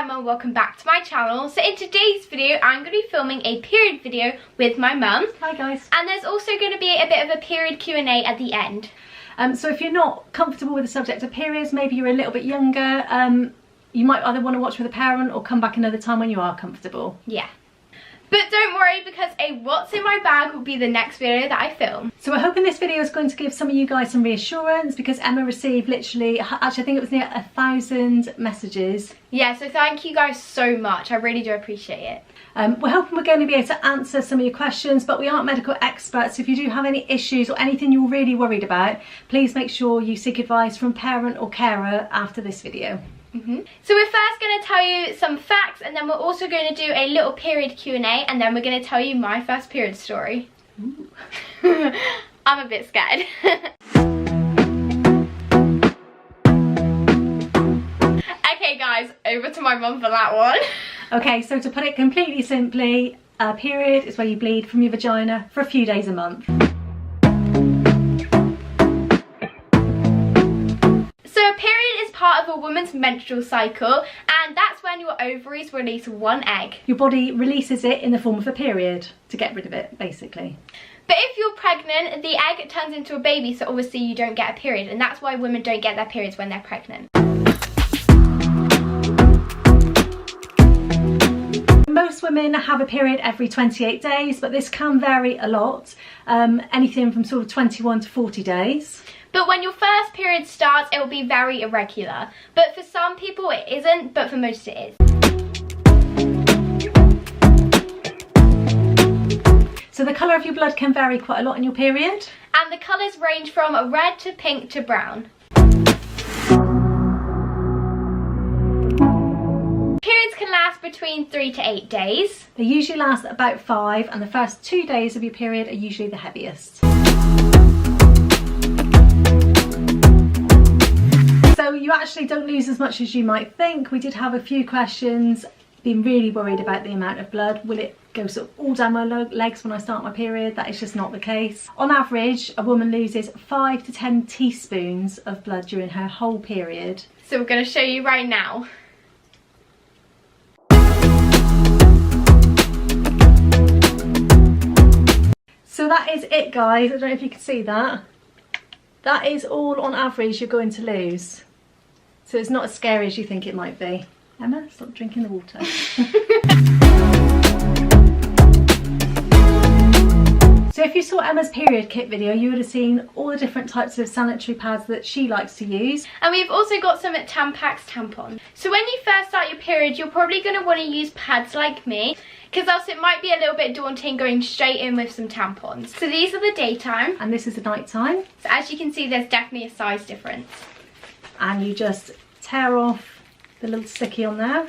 Emma, welcome back to my channel. So in today's video I'm going to be filming a period video with my mum. Hi guys. And there's also going to be a bit of a period Q&A at the end. So if you're not comfortable with the subject of periods, maybe you're a little bit younger, you might either want to watch with a parent or come back another time when you are comfortable. Yeah. But don't worry, because a what's in my bag will be the next video that I film. So we're hoping this video is going to give some of you guys some reassurance, because Emma received literally, actually I think it was near 1,000 messages. Yeah, so thank you guys so much. I really do appreciate it. We're hoping we're going to be able to answer some of your questions, but we aren't medical experts. So if you do have any issues or anything you're really worried about, please make sure you seek advice from parent or carer after this video. So we're first going to tell you some facts, and then we're also going to do a little period Q&A, and then we're going to tell you my first period story. I'm a bit scared. Okay guys, over to my mum for that one. Okay, so to put it completely simply, a period is where you bleed from your vagina for a few days a month. Part of a woman's menstrual cycle, and that's when your ovaries release one egg. Your body releases it in the form of a period to get rid of it, basically. But if you're pregnant, the egg turns into a baby, so obviously you don't get a period, and that's why women don't get their periods when they're pregnant. Most women have a period every 28 days, but this can vary a lot, anything from sort of 21 to 40 days. But when your first period starts, it will be very irregular. But for some people it isn't, but for most it is. So the colour of your blood can vary quite a lot in your period. And the colours range from red to pink to brown. Periods can last between 3 to 8 days. They usually last about 5, and the first 2 days of your period are usually the heaviest. So you actually don't lose as much as you might think. We did have a few questions, being really worried about the amount of blood. Will it go sort of all down my legs when I start my period? That is just not the case. On average, a woman loses 5 to 10 teaspoons of blood during her whole period. So we're going to show you right now. So that is it, guys. I don't know if you can see that. That is all on average you're going to lose. So it's not as scary as you think it might be. Emma, stop drinking the water. So if you saw Emma's period kit video, you would have seen all the different types of sanitary pads that she likes to use. And we've also got some Tampax tampons. So when you first start your period, you're probably going to want to use pads like me, because else it might be a little bit daunting going straight in with some tampons. So these are the daytime. And this is the nighttime. So as you can see, there's definitely a size difference. And you just tear off the little sticky on there.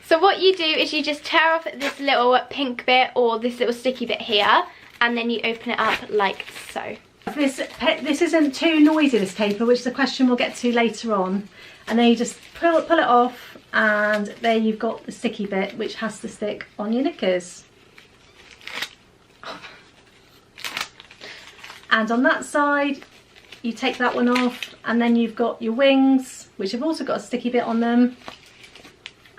So what you do is you just tear off this little pink bit or this little sticky bit here, and then you open it up like so. This isn't too noisy, this paper, which is a question we'll get to later on. And then you just pull it off, and there you've got the sticky bit which has to stick on your knickers. And on that side you take that one off, and then you've got your wings which have also got a sticky bit on them,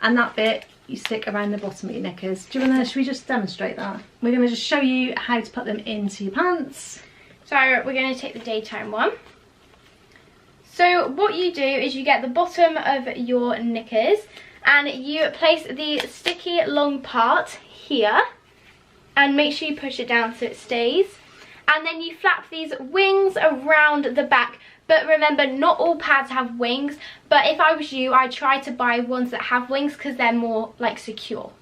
and that bit you stick around the bottom of your knickers. Should we just demonstrate that? We're going to just show you how to put them into your pants. So we're going to take the daytime one. So what you do is you get the bottom of your knickers and you place the sticky long part here, and make sure you push it down so it stays. And then you flap these wings around the back. But remember, not all pads have wings, but if I was you, I'd try to buy ones that have wings because they're more like secure.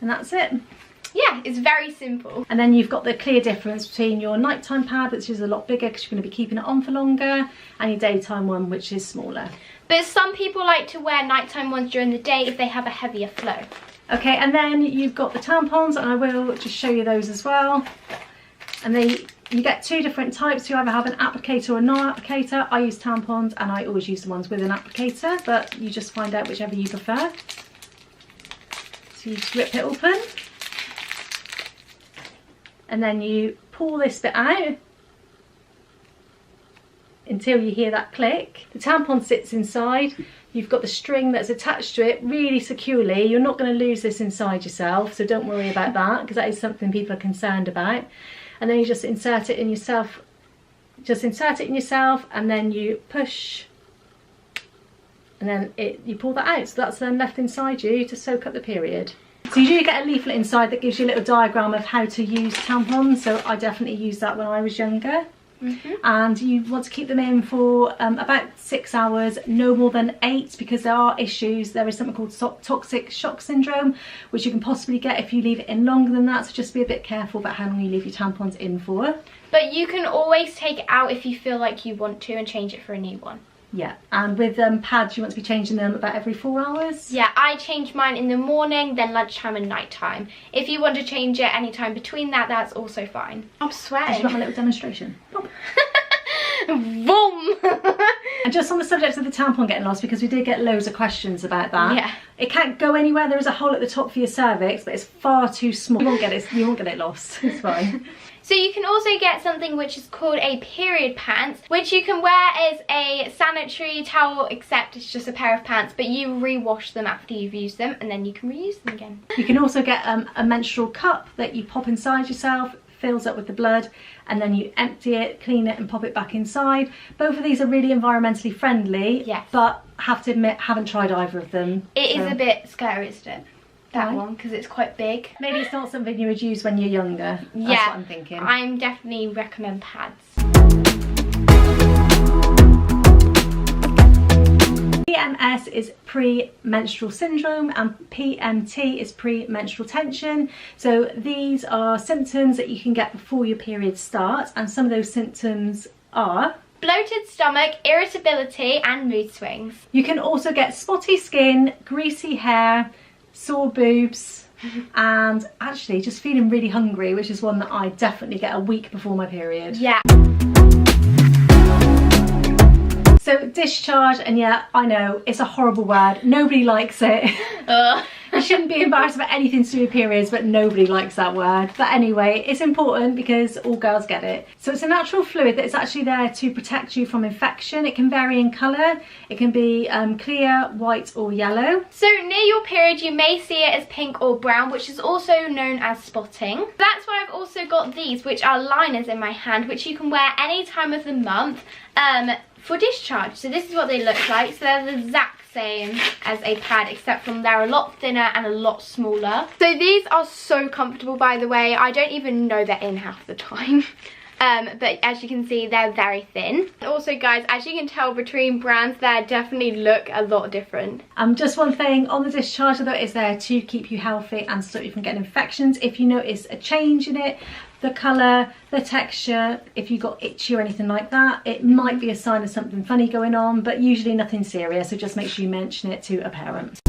And that's it. Yeah, it's very simple. And then you've got the clear difference between your nighttime pad, which is a lot bigger because you're going to be keeping it on for longer, and your daytime one, which is smaller. But some people like to wear nighttime ones during the day if they have a heavier flow. Okay, and then you've got the tampons, and I will just show you those as well. And you get 2 different types. You either have an applicator or a non-applicator. I use tampons, and I always use the ones with an applicator, but you just find out whichever you prefer. So you just rip it open, and then you pull this bit out until you hear that click. The tampon sits inside. You've got the string that's attached to it really securely. You're not going to lose this inside yourself, so don't worry about that, because that is something people are concerned about. And then you just insert it in yourself. Just insert it in yourself, and then you push, and then you pull that out. So that's then left inside you to soak up the period. So you do get a leaflet inside that gives you a little diagram of how to use tampons. So I definitely used that when I was younger. And you want to keep them in for about 6 hours, no more than 8, because there are issues. There is something called toxic shock syndrome, which you can possibly get if you leave it in longer than that. So just be a bit careful about how long you leave your tampons in for. But you can always take it out if you feel like you want to and change it for a new one. Yeah, and with pads, you want to be changing them about every 4 hours. Yeah, I change mine in the morning, then lunchtime and nighttime. If you want to change it anytime between that, that's also fine. I'm sweating. Do you want my little demonstration? Boom! And just on the subject of the tampon getting lost, because we did get loads of questions about that. Yeah. It can't go anywhere. There is a hole at the top for your cervix, but it's far too small. You won't get it lost. It's fine. So you can also get something which is called a period pants, which you can wear as a sanitary towel, except it's just a pair of pants, but you rewash them after you've used them, and then you can reuse them again. You can also get a menstrual cup that you pop inside yourself, fills up with the blood, and then you empty it, clean it, and pop it back inside. Both of these are really environmentally friendly, yes, but have to admit, haven't tried either of them. It is a bit scary, isn't it? That one, because it's quite big. Maybe it's not something you would use when you're younger. Yeah, that's what I'm thinking. I'm definitely recommend pads. PMS is premenstrual syndrome, and PMT is premenstrual tension. So these are symptoms that you can get before your period starts, and some of those symptoms are bloated stomach, irritability, and mood swings. You can also get spotty skin, greasy hair, sore boobs, and actually just feeling really hungry, which is one that I definitely get a week before my period. Yeah. So discharge, and yeah, I know, it's a horrible word. Nobody likes it. You shouldn't be embarrassed about anything to do with periods, but nobody likes that word. But anyway, it's important because all girls get it. So it's a natural fluid that's actually there to protect you from infection. It can vary in colour. It can be clear, white or yellow. So near your period, you may see it as pink or brown, which is also known as spotting. That's why I've also got these, which are liners in my hand, which you can wear any time of the month for discharge. So this is what they look like. So they're the exact same as a pad, except from they're a lot thinner and a lot smaller. So these are so comfortable, by the way. I don't even know they're in half the time. But as you can see, they're very thin. And also, guys, as you can tell between brands, they definitely look a lot different. Just one thing on the discharger, though, is there to keep you healthy and stop you from getting infections. If you notice a change in it, the colour, the texture, if you got itchy or anything like that, it might be a sign of something funny going on, but usually nothing serious, so just make sure you mention it to a parent.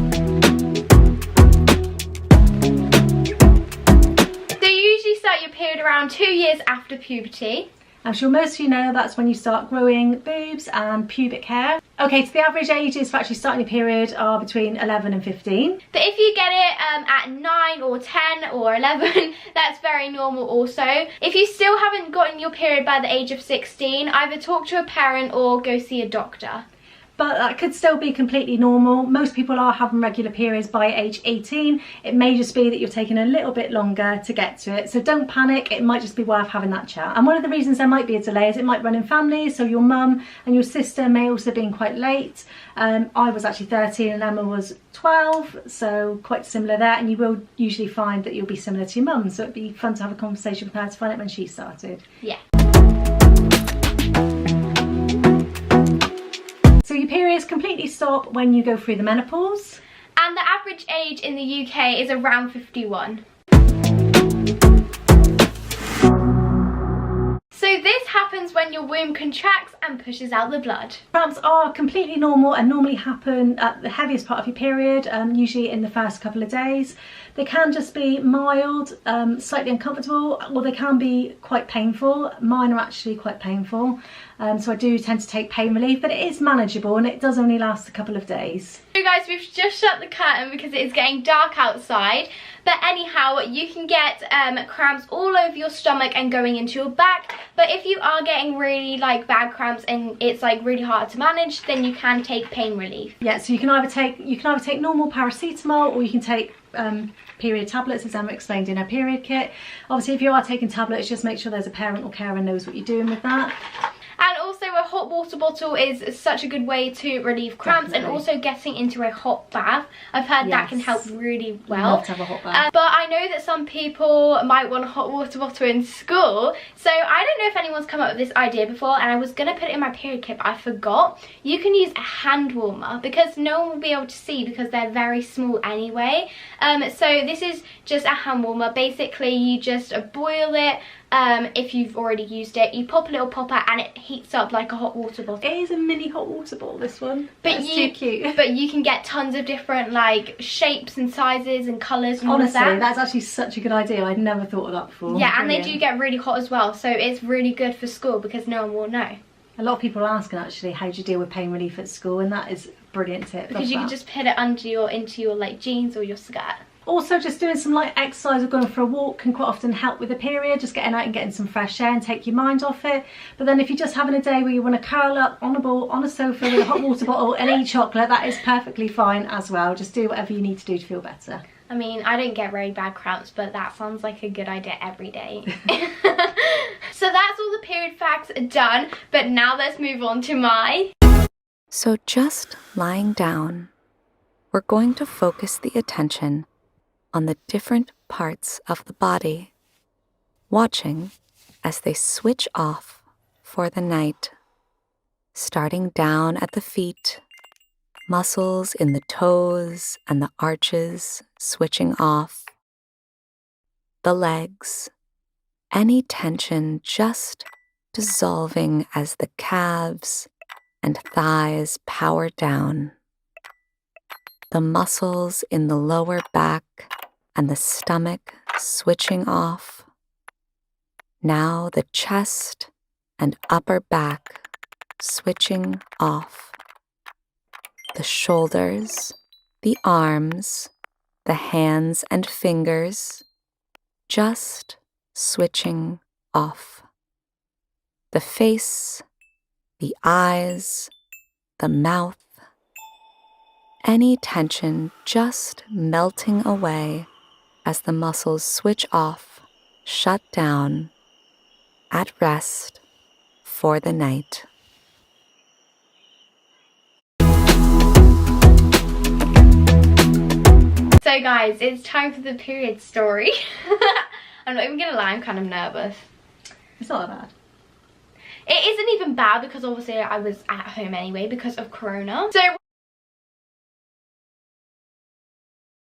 Start your period around 2 years after puberty. I'm sure most of you know that's when you start growing boobs and pubic hair. Okay, so the average ages for actually starting your period are between 11 and 15. But if you get it at 9 or 10 or 11, that's very normal also. If you still haven't gotten your period by the age of 16, either talk to a parent or go see a doctor. But that could still be completely normal. Most people are having regular periods by age 18. It may just be that you're taking a little bit longer to get to it. So don't panic, it might just be worth having that chat. And one of the reasons there might be a delay is it might run in families. So your mum and your sister may also have been quite late. I was actually 13 and Emma was 12, so quite similar there. And you will usually find that you'll be similar to your mum. So it'd be fun to have a conversation with her to find out when she started. Yeah. So your periods completely stop when you go through the menopause. And the average age in the UK is around 51. So this happens when your womb contracts and pushes out the blood. Cramps are completely normal and normally happen at the heaviest part of your period, usually in the first couple of days. They can just be mild, slightly uncomfortable, or they can be quite painful. Mine are actually quite painful, so I do tend to take pain relief, but it is manageable and it does only last a couple of days. So guys, we've just shut the curtain because it is getting dark outside, But anyhow, you can get cramps all over your stomach and going into your back. But if you are getting really like bad cramps and it's like really hard to manage, then you can take pain relief. Yeah, so you can either take normal paracetamol, or you can take period tablets, as Emma explained in her period kit. Obviously, if you are taking tablets, just make sure there's a parent or carer knows what you're doing with that. And also a hot water bottle is such a good way to relieve cramps. Definitely. And also getting into a hot bath. I've heard that can help really well. Love to have a hot bath. But I know that some people might want a hot water bottle in school. So I don't know if anyone's come up with this idea before, and I was going to put it in my period kit, but I forgot. You can use a hand warmer because no one will be able to see because they're very small anyway. So this is just a hand warmer. Basically, you just boil it. If you've already used it, you pop a little popper and it heats up like a hot water bottle. It is a mini hot water bottle, this one. But That's too cute. But you can get tons of different like shapes and sizes and colours and honestly, all of that. That's actually such a good idea. I'd never thought of that before. Yeah, and Brilliant. they do get really hot as well, so it's really good for school because no one will know. A lot of people are asking actually, how do you deal with pain relief at school, and that is a brilliant tip. Because you can just put it under into your like jeans or your skirt. Also, just doing some light exercise or going for a walk can quite often help with the period, just getting out and getting some fresh air and take your mind off it. But then if you're just having a day where you want to curl up on a ball on a sofa with a hot water bottle and eat chocolate, that is perfectly fine as well. Just do whatever you need to do to feel better. I mean, I don't get very bad cramps, but that sounds like a good idea every day. So that's all the period facts done, but now let's move on to my... So just lying down, we're going to focus the attention on the different parts of the body, watching as they switch off for the night, starting down at the feet, muscles in the toes and the arches switching off, the legs, any tension just dissolving as the calves and thighs power down, the muscles in the lower back and the stomach switching off. Now the chest and upper back switching off. The shoulders, the arms, the hands and fingers just switching off. The face, the eyes, the mouth, any tension just melting away as the muscles switch off, shut down, at rest for the night. So guys, it's time for the period story. I'm not even gonna lie, I'm kind of nervous. It's not that bad. It isn't even bad because obviously I was at home anyway because of Corona. So